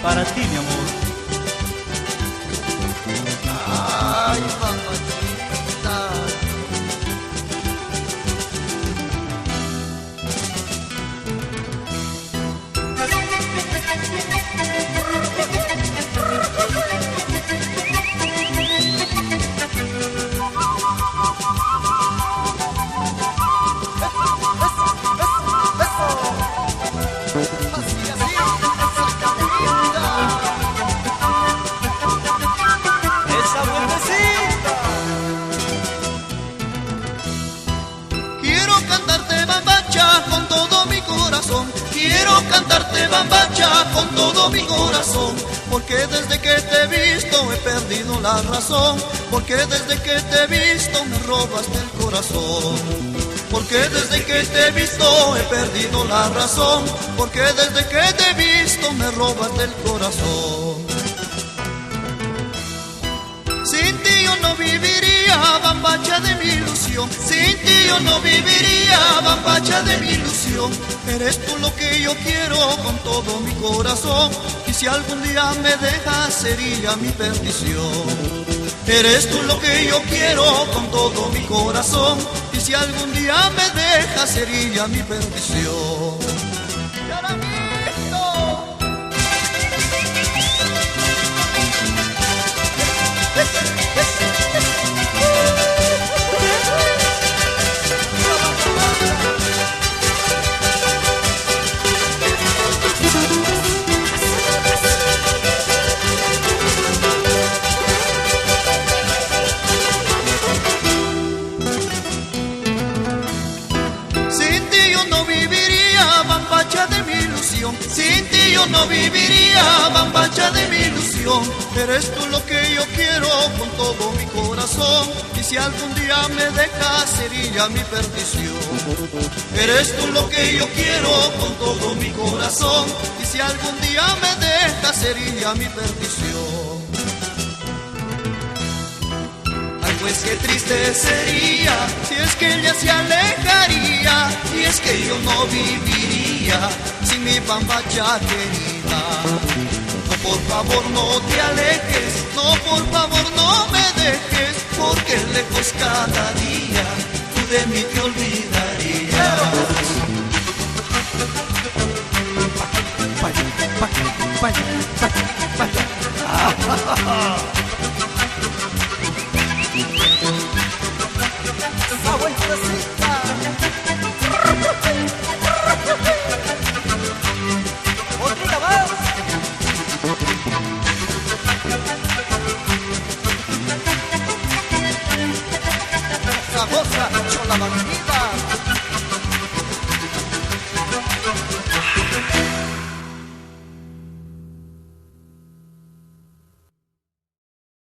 para ti, mi amor. Ay, mamachita. Quiero cantarte bambacha con todo mi corazón, porque desde que te he visto he perdido la razón, porque desde que te he visto me robaste el corazón, porque desde que te he visto he perdido la razón, porque desde que te he visto me robaste el corazón. Sin ti yo no viviría, bambacha de mi ilusión. Sin ti yo no viviría, bambacha de mi ilusión. Eres tú lo que yo quiero con todo mi corazón, y si algún día me dejas sería mi perdición. Eres tú lo que yo quiero con todo mi corazón, y si algún día me dejas sería mi perdición. Sin ti yo no viviría, bambacha de mi ilusión. Eres tú lo que yo quiero con todo mi corazón, y si algún día me dejas sería mi perdición. Eres tú lo que yo quiero con todo mi corazón, y si algún día me dejas sería mi perdición. Ay, pues qué triste sería si es que ella se alejaría, y es que yo no viviría sin mi bambacha querida. No, por favor no te alejes, no, por favor no me dejes, porque lejos cada día tú de mí te olvidas.